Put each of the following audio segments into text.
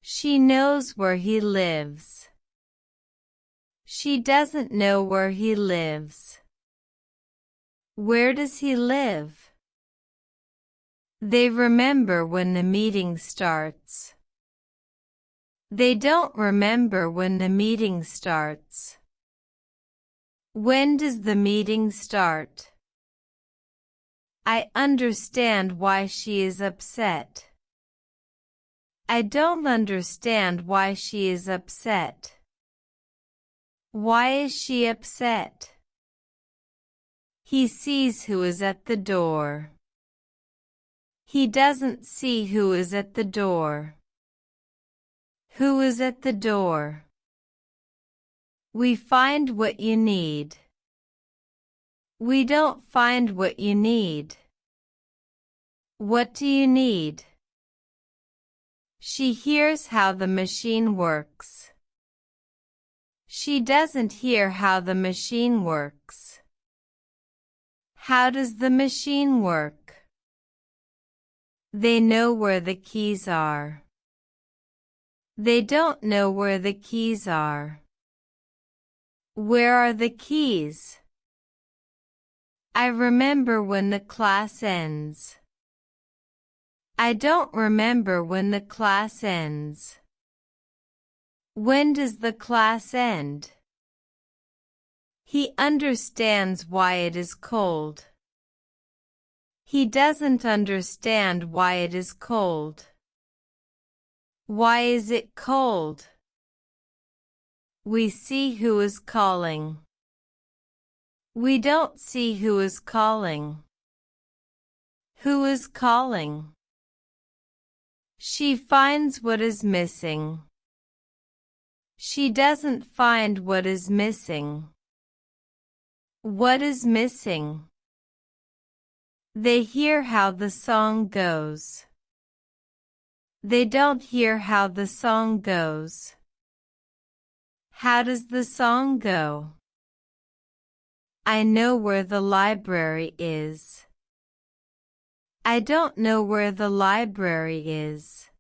She knows where he lives. She doesn't know where he lives. Where does he live? They remember when the meeting starts. They don't remember when the meeting starts. When does the meeting start? I understand why she is upset. I don't understand why she is upset. Why is she upset? He sees who is at the door. He doesn't see who is at the door. Who is at the door? We find what you need. We don't find what you need. What do you need? She hears how the machine works. She doesn't hear how the machine works. How does the machine work? They know where the keys are. They don't know where the keys are. Where are the keys? I remember when the class ends. I don't remember when the class ends. When does the class end? He understands why it is cold. He doesn't understand why it is cold. Why is it cold? We see who is calling. We don't see who is calling. Who is calling? She finds what is missing. She doesn't find what is missing. What is missing? They hear how the song goes. They don't hear how the song goes. How does the song go? I know where the library is. I don't know where the library is.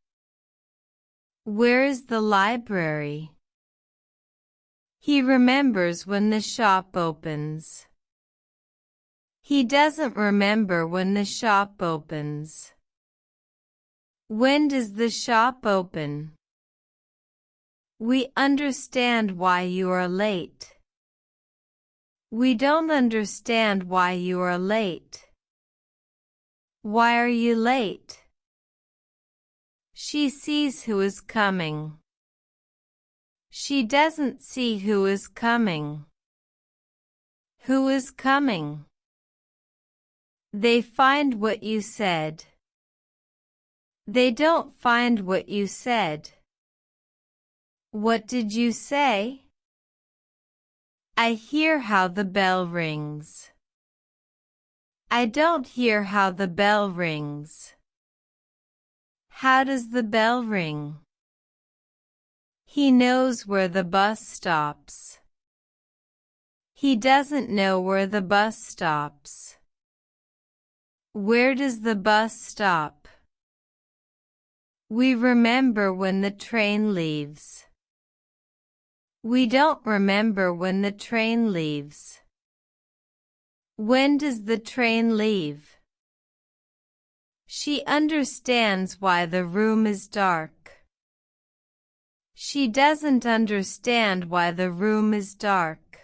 Where is the library? He remembers when the shop opens. He doesn't remember when the shop opens. When does the shop open? We understand why you are late. We don't understand why you are late. Why are you late? She sees who is coming. She doesn't see who is coming. Who is coming? They find what you said. They don't find what you said. What did you say? I hear how the bell rings. I don't hear how the bell rings. How does the bell ring? He knows where the bus stops. He doesn't know where the bus stops. Where does the bus stop? We remember when the train leaves. We don't remember when the train leaves. When does the train leave? She understands why the room is dark. She doesn't understand why the room is dark.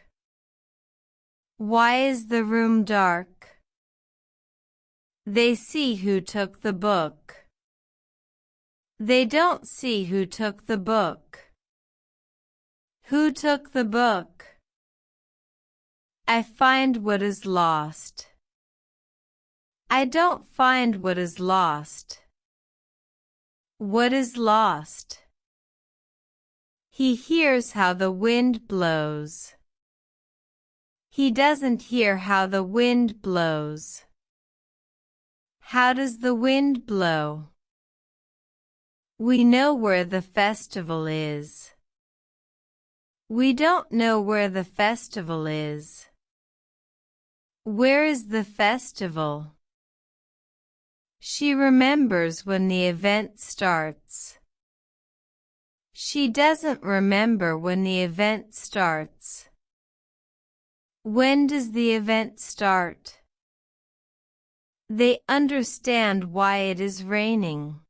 Why is the room dark? They see who took the book. They don't see who took the book. Who took the book? I find what is lost. I don't find what is lost. What is lost? He hears how the wind blows. He doesn't hear how the wind blows. How does the wind blow? We know where the festival is. We don't know where the festival is. Where is the festival? She remembers when the event starts. She doesn't remember when the event starts. When does the event start? They understand why it is raining.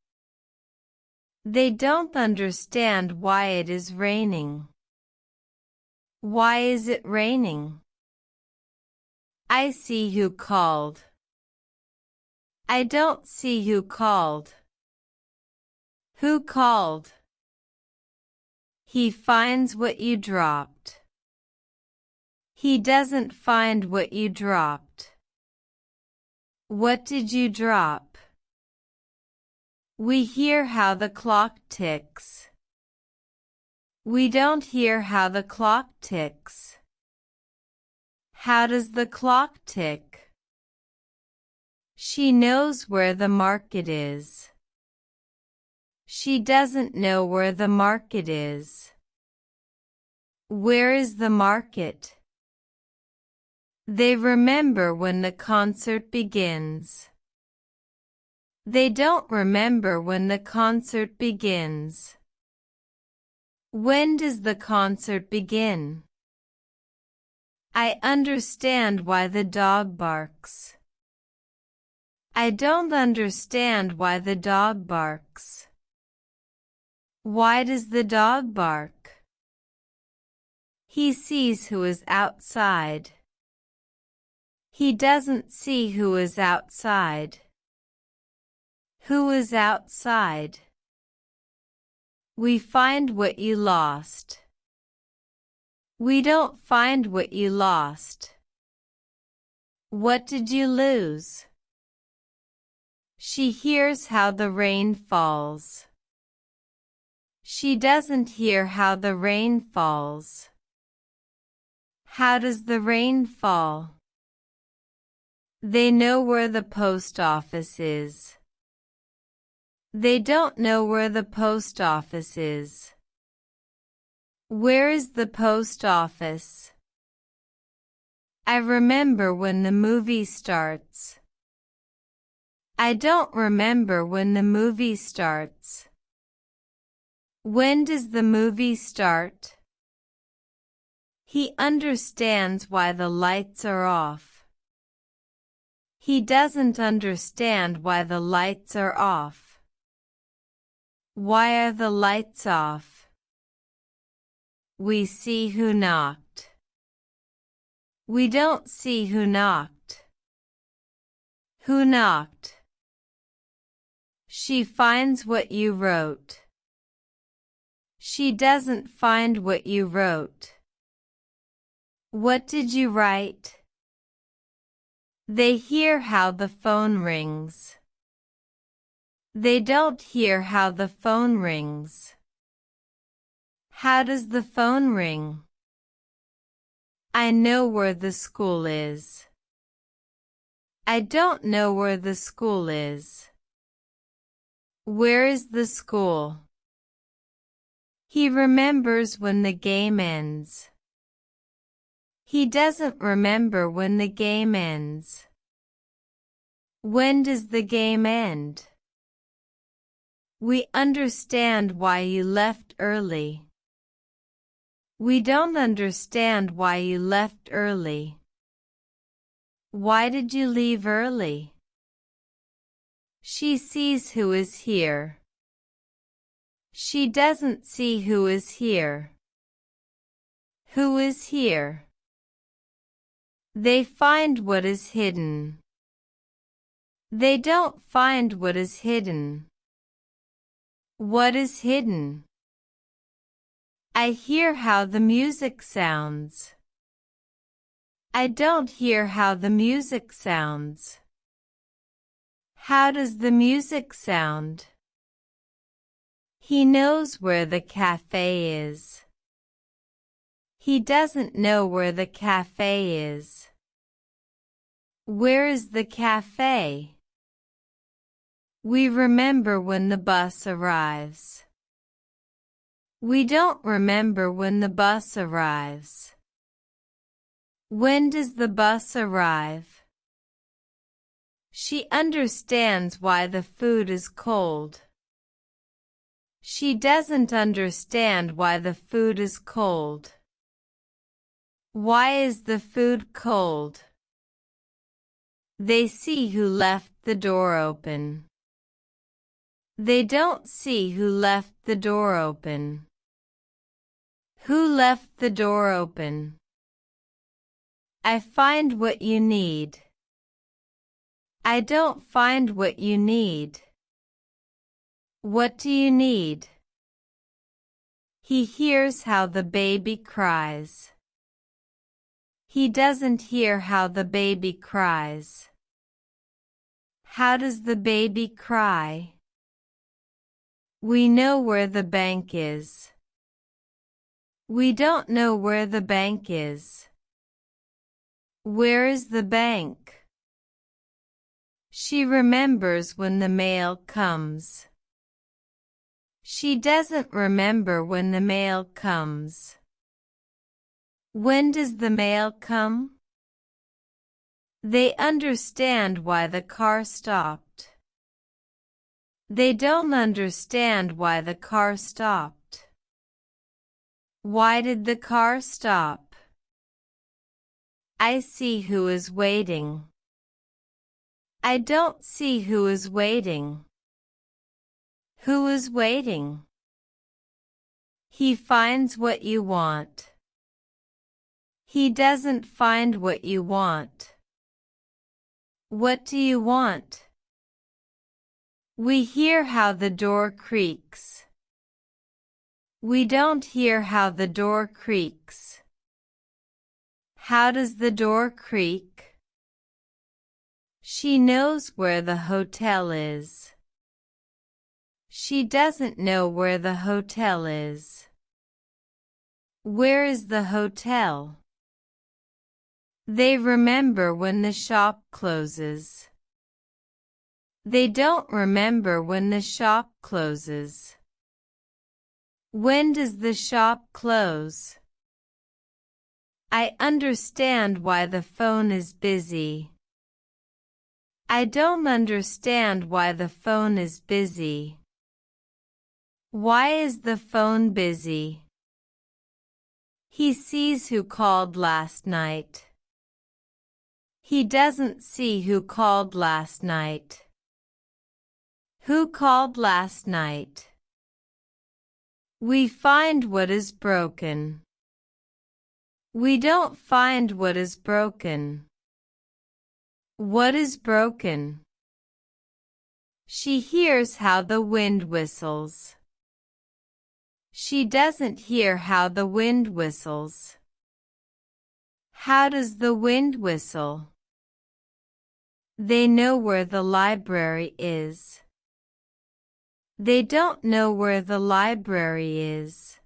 They don't understand why it is raining. Why is it raining? I see who called. I don't see who called. Who called? He finds what you dropped. He doesn't find what you dropped. What did you drop? We hear how the clock ticks. We don't hear how the clock ticks. How does the clock tick? She knows where the market is. She doesn't know where the market is. Where is the market? They remember when the concert begins. They don't remember when the concert begins. When does the concert begin? I understand why the dog barks. I don't understand why the dog barks. Why does the dog bark? He sees who is outside. He doesn't see who is outside. Who is outside? We find what you lost. We don't find what you lost. What did you lose? She hears how the rain falls. She doesn't hear how the rain falls. How does the rain fall? They know where the post office is. They don't know where the post office is. Where is the post office? I remember when the movie starts. I don't remember when the movie starts. When does the movie start? He understands why the lights are off. He doesn't understand why the lights are off. Why are the lights off? We see who knocked. We don't see who knocked. Who knocked? She finds what you wrote. She doesn't find what you wrote. What did you write? They hear how the phone rings. They don't hear how the phone rings. How does the phone ring? I know where the school is. I don't know where the school is. Where is the school? He remembers when the game ends. He doesn't remember when the game ends. When does the game end? We understand why you left early. We don't understand why you left early. Why did you leave early? She sees who is here. She doesn't see who is here. Who is here? They find what is hidden. They don't find what is hidden. What is hidden? I hear how the music sounds. I don't hear how the music sounds. How does the music sound? He knows where the cafe is. He doesn't know where the cafe is. Where is the cafe? We remember when the bus arrives. We don't remember when the bus arrives. When does the bus arrive? She understands why the food is cold. She doesn't understand why the food is cold. Why is the food cold? They see who left the door open. They don't see who left the door open. Who left the door open? I find what you need. I don't find what you need. What do you need? He hears how the baby cries. He doesn't hear how the baby cries. How does the baby cry? We know where the bank is. We don't know where the bank is. Where is the bank? She remembers when the mail comes. She doesn't remember when the mail comes. When does the mail come? They understand why the car stopped. They don't understand why the car stopped. Why did the car stop? I see who is waiting. I don't see who is waiting. Who is waiting? He finds what you want. He doesn't find what you want. What do you want? We hear how the door creaks. We don't hear how the door creaks. How does the door creak? She knows where the hotel is. She doesn't know where the hotel is. Where is the hotel? They remember when the shop closes. They don't remember when the shop closes. When does the shop close? I understand why the phone is busy. I don't understand why the phone is busy. Why is the phone busy? He sees who called last night. He doesn't see who called last night. Who called last night? We find what is broken. We don't find what is broken. What is broken? She hears how the wind whistles. She doesn't hear how the wind whistles. How does the wind whistle? They know where the library is. They don't know where the library is.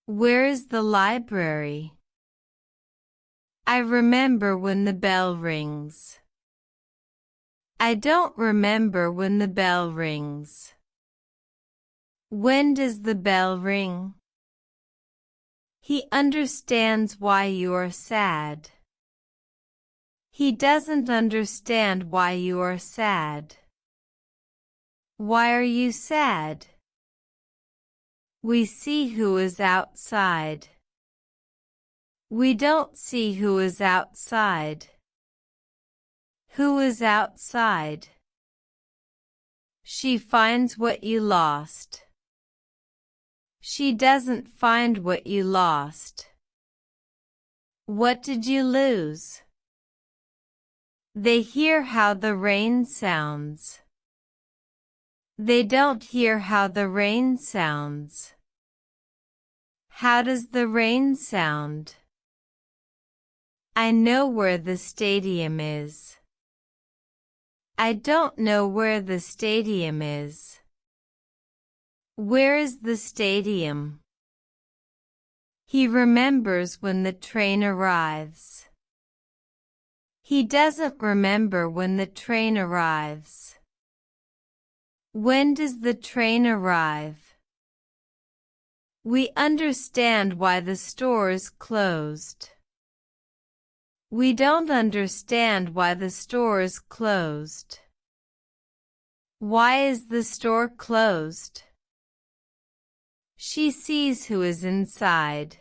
Where is the library? I remember when the bell rings. I don't remember when the bell rings. When does the bell ring? He understands why you are sad. He doesn't understand why you are sad. Why are you sad? We see who is outside. We don't see who is outside. Who is outside? She finds what you lost. She doesn't find what you lost. What did you lose? They hear how the rain sounds. They don't hear how the rain sounds. How does the rain sound? I know where the stadium is. I don't know where the stadium is. Where is the stadium? He remembers when the train arrives. He doesn't remember when the train arrives. When does the train arrive? We understand why the store is closed. We don't understand why the store is closed. Why is the store closed? She sees who is inside.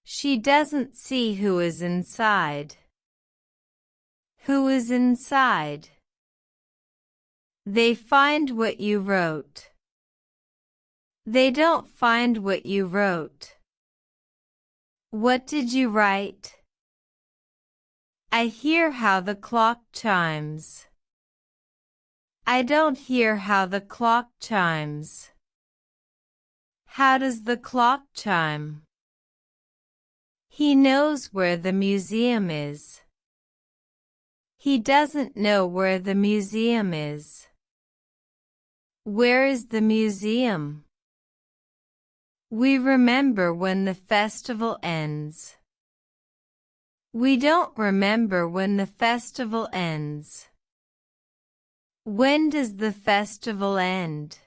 She doesn't see who is inside. Who is inside? They find what you wrote. They don't find what you wrote. What did you write? I hear how the clock chimes. I don't hear how the clock chimes. How does the clock chime? He knows where the museum is. He doesn't know where the museum is. Where is the museum? We remember when the festival ends. We don't remember when the festival ends. When does the festival end?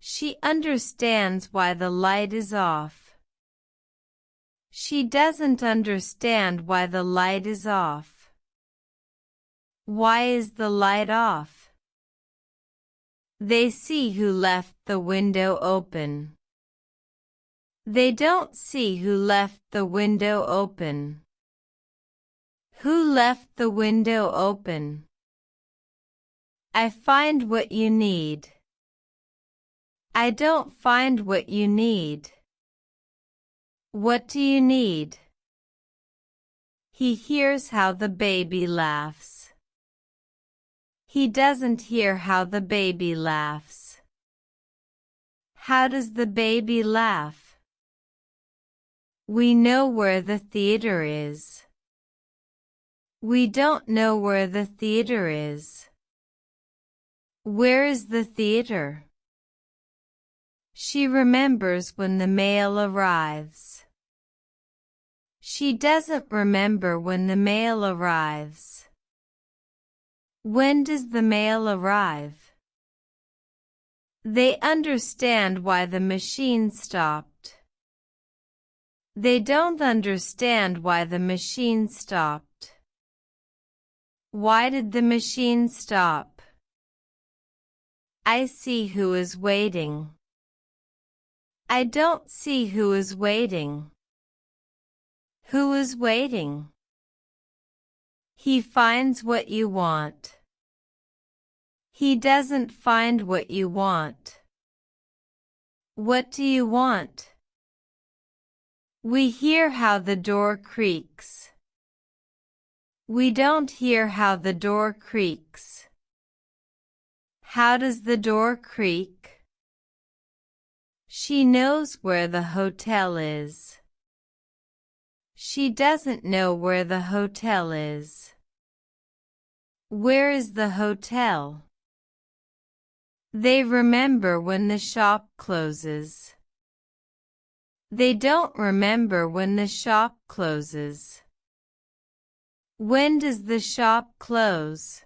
She understands why the light is off. She doesn't understand why the light is off. Why is the light off? They see who left the window open. They don't see who left the window open. Who left the window open? I find what you need. I don't find what you need. What do you need? He hears how the baby laughs. He doesn't hear how the baby laughs. How does the baby laugh? We know where the theater is. We don't know where the theater is. Where is the theater? She remembers when the mail arrives. She doesn't remember when the mail arrives. When does the mail arrive? They understand why the machine stopped. They don't understand why the machine stopped. Why did the machine stop? I see who is waiting. I don't see who is waiting. Who is waiting? He finds what you want. He doesn't find what you want. What do you want? We hear how the door creaks. We don't hear how the door creaks. How does the door creak? She knows where the hotel is. She doesn't know where the hotel is. Where is the hotel? They remember when the shop closes. They don't remember when the shop closes. When does the shop close?